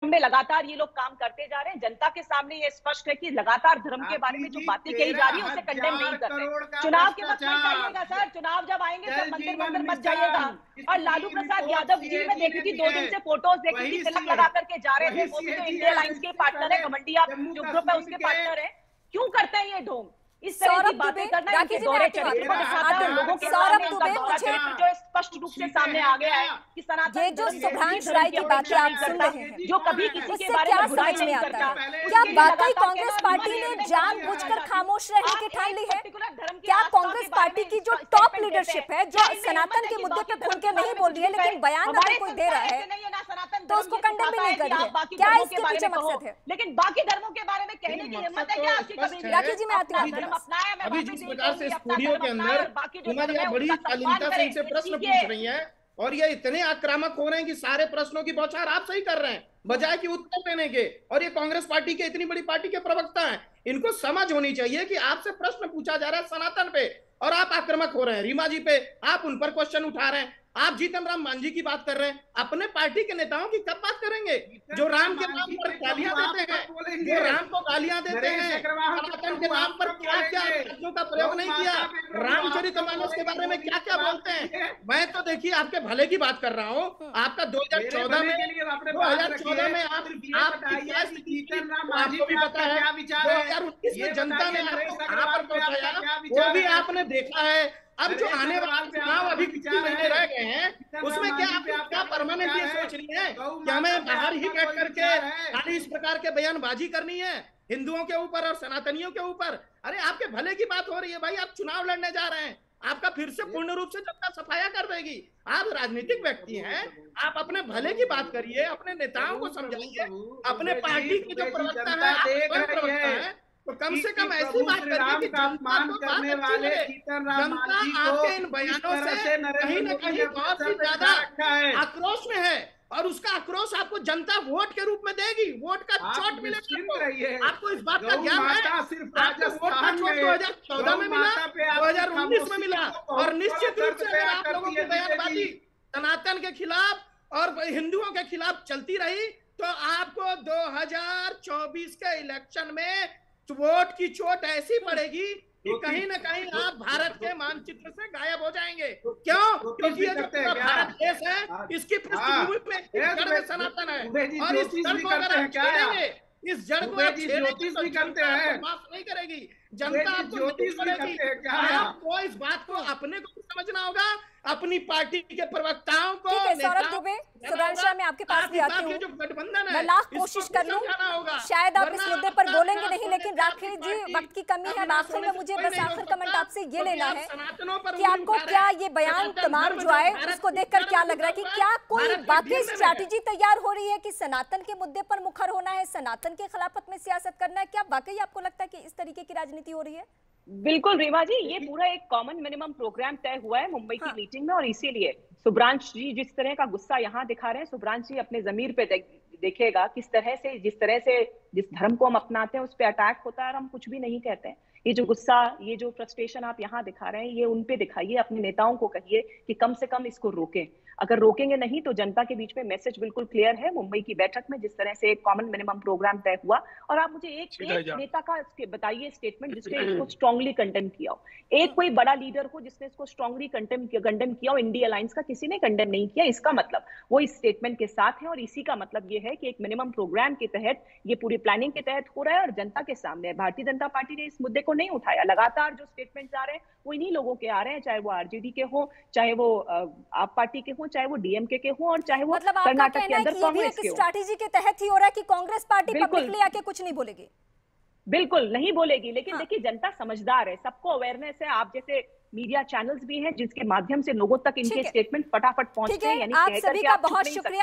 में लगातार ये लोग काम करते जा रहे हैं। जनता के सामने ये स्पष्ट है कि लगातार धर्म के बारे में जो बातें कही जा रही है उसे कंडेम नहीं करते। चुनाव के वक्त मत जाइएगा सर, चुनाव जब आएंगे तब मंदिर मंदिर मत जाइएगा। और लालू प्रसाद यादव जी में देखी थी 2 दिन से फोटोज देखी थी, तिलक लगा करके जा रहे थे। वो भी तो इंडिया अलायंस के पार्टनर है, घमंडिया जो ग्रुप है उसके पार्टनर है। क्यों करते हैं ये ढोंग? इस तरह की बातें करना इनके दौरे चरित्र को दिखाता है। लोगों के सामने इनका दौरा चरित्र जो स्पष्ट रूप से सामने आ गया है कि सनातन ये जो सुभाष राय की बातें आप सुन रहे हैं, जो कभी किसी के बारे में बुराई नहीं करता, क्या वाकई कांग्रेस पार्टी ने जानबूझकर खामोश रहने की ठान ली है? क्या कांग्रेस पार्टी की जो टॉप लीडरशिप है, जो सनातन के मुद्दे पे खुल के नहीं बोल रही है लेकिन बयान अगर कोई दे रहा है तो उसको कंडेम भी नहीं कर रही है? क्या इसके पीछे मकसद है? लेकिन बाकी धर्मों के बारे में कहने की हिम्मत है क्या आपकी? कभी राखी जी, मैं आती हूँ। अभी जिस प्रकार से स्टूडियो के अंदर तुम्हारी बड़ी शालीनता से इनसे प्रश्न पूछ रही हैं और ये इतने आक्रामक हो रहे हैं कि सारे प्रश्नों की बौछार आप सही कर रहे हैं बजाय कि उत्तर देने के। और ये कांग्रेस पार्टी के इतनी बड़ी पार्टी के प्रवक्ता हैं, इनको समझ होनी चाहिए कि आपसे प्रश्न पूछा जा रहा है सनातन पे और आप आक्रामक हो रहे हैं। रीमा जी पे आप उन पर क्वेश्चन उठा रहे हैं, आप जीतन राम मांझी की बात कर रहे हैं। अपने पार्टी के नेताओं की कब बात करेंगे जो राम के नाम पर गालियां देते हैं, जो राम को गालियां देते हैं, सनातन के नाम पर क्या क्या शब्दों का प्रयोग नहीं किया, रामचरितमानस के बारे में क्या क्या बोलते हैं। मैं तो देखिए आपके भले की बात कर रहा हूँ। आपका 2014 में आपको भी पता है, 2019 में जनता ने आपको कहां पर पहुंचाया वो भी आपने देखा है। अब जो आने वाले चुनाव अभी कुछ महीने रह गए हैं उसमें क्या परमानेंट ये सोच रही है कि हमें बाहर ही बैठ करके खाली इस प्रकार के बयानबाजी करनी है हिंदुओं के ऊपर और सनातनियों के ऊपर? अरे आपके भले की बात हो रही है भाई, आप चुनाव लड़ने जा रहे हैं, आपका फिर से पूर्ण रूप से जनता सफाया कर देगी। आप राजनीतिक व्यक्ति हैं, आप अपने भले की बात करिए, अपने नेताओं को समझाइए, अपने पार्टी के जो प्रवक्ता है तो कम से कम ऐसी बात करिए कि जनता को बात अच्छी लगे। जनता आपके इन बयानों से कहीं न कहीं बहुत ही ज्यादा आक्रोश में है और उसका आक्रोश आपको जनता वोट के रूप में देगी, वोट का चोट मिलेगा। आपको इस बात का ज्ञान है? आपको वोट का चोट 2014 में मिला, 2019 में मिला और निश्चित रूप से अगर आप लोगों की बयानबाजी सनातन के खिलाफ और हिंदुओं के खिलाफ चलती रही तो आपको 2024 के इलेक्शन में वोट की चोट ऐसी पड़ेगी कि कहीं ना कहीं आप भारत के मानचित्र से गायब हो जाएंगे। क्यों? क्योंकि ये जो पूरा भारत देश है इसकी पृष्ठभूमि में जड़ में सनातन है और इस जड़ को अगर आप छेड़ेंगे, इस जड़ को आप छेड़ेंगे तो जनता आपको माफ नहीं करेगी, जनता आपको ज्योतिष करेगी। आपको इस बात को अपने को समझना होगा, अपनी पार्टी के प्रवक्ताओं को। सौरभ दुबे, सुधांशु मैं आपके पास भी आती हूँ। मैं लाख कोशिश कर लूँ, शायद आप इस मुद्दे पर बोलेंगे नहीं, लेकिन राखी जी वक्त की कमी है। आखिर में मुझे बस आखिर कमेंट आपसे ये लेना है कि आपको क्या ये बयान तमाम जो आए उसको देखकर क्या लग रहा है कि क्या कोई वाकई स्ट्रैटेजी तैयार हो रही है कि सनातन के मुद्दे पर मुखर होना है, सनातन के खिलाफत में सियासत करना है? क्या वाकई आपको लगता है कि इस तरीके की राजनीति हो रही है? बिल्कुल रीमा जी, ये पूरा एक कॉमन मिनिमम प्रोग्राम तय हुआ है मुंबई की मीटिंग में और इसीलिए सुब्रांश जी जिस तरह का गुस्सा यहाँ दिखा रहे हैं, सुब्रांश जी अपने जमीर पे देखिएगा किस तरह से जिस धर्म को हम अपनाते हैं उस पर अटैक होता है और हम कुछ भी नहीं कहते हैं। ये जो गुस्सा, ये जो फ्रस्ट्रेशन आप यहाँ दिखा रहे हैं, ये उन पे दिखाइए, अपने नेताओं को कहिए कि कम से कम इसको रोकें। अगर रोकेंगे नहीं तो जनता के बीच में मैसेज बिल्कुल क्लियर है। मुंबई की बैठक में जिस तरह से एक कॉमन मिनिमम प्रोग्राम तय हुआ, और आप मुझे एक नेता का बताइए स्टेटमेंट जिसने इसको स्ट्रांगली कंडेम किया हो, एक कोई बड़ा लीडर हो जिसने इसको स्ट्रांगली कंडेम किया हो। इंडिया अलायंस का किसी ने कंडेम नहीं किया, इसका मतलब वो इस स्टेटमेंट के साथ है और इसी का मतलब ये है कि एक मिनिमम प्रोग्राम के तहत ये पूरी प्लानिंग के तहत हो रहा है और जनता के सामने है। भारतीय जनता पार्टी ने इस मुद्दे को नहीं उठाया। लगातार जो स्टेटमेंट आ रहे हैं वो इन्हीं लोगों के आ रहे हैं, चाहे वो आरजेडी के हो, चाहे वो आप पार्टी के हो, चाहे वो डीएमके के हो और चाहे वो कर्नाटक के अंदर कांग्रेस के हो। स्ट्रैटेजी के तहत ही हो रहा है कि कांग्रेस पार्टी पब्लिकली आके कुछ नहीं बोलेगी। बिल्कुल नहीं बोलेगी, लेकिन देखिए जनता समझदार है, सबको अवेयरनेस है। आप जैसे मीडिया चैनल्स भी हैं जिसके माध्यम से लोगों तक इनके स्टेटमेंट फटाफट पहुंचते हैं। आप सभी का बहुत शुक्रिया।